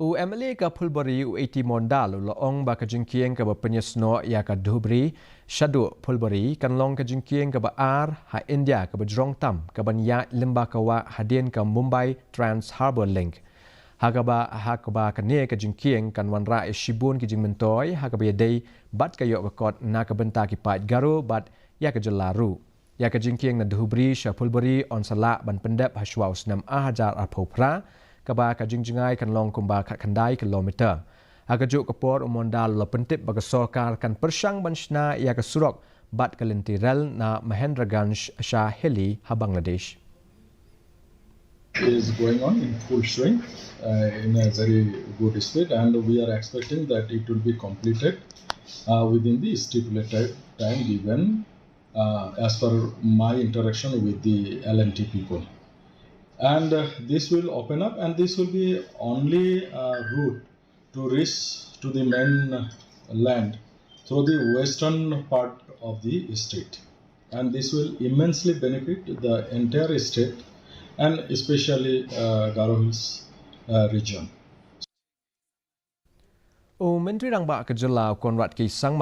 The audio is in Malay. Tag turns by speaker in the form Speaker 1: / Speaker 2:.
Speaker 1: MLA ka Phulbari u80 Mondal laong ba ka Jingkieng ka ba penyesno ya ka Dhubri Shadu Phulbari kan long ka Jingkieng ka ba ha India ka ba Jrong Tam ka ban ya lemba ka wa hadien ka Mumbai Trans Harbour Link hakaba ka ne ka Jingkieng kan wanra shibun ki jingmentoy hakaba yadai bat ka yok ka kot na ka benta ki pat garo bat ya ka jelaru ya ka Jingkieng na Dhubri sha Phulbari on sala ban Pyndep Hashuwa Snem hajar apopra kaba ka jingjengai kan long kumba kat kandai kilometer. Aga juk kapor Mondal lo pentip baga sorkar kan persyang banshna ia ka surok bat kalentirel na Mahendraganj Shah Heli ha Bangladesh.
Speaker 2: Is going on in full swing in a very good state, and we are expecting that it will be completed within the stipulated time given as per my interaction with the L&T people. And this will open up, and this will be only route to reach to the main land through the western part of the state, and this will immensely benefit the entire state and especially Garo Hills region.
Speaker 1: Menteri Rang Ba Kejelau Konrad Ki Sang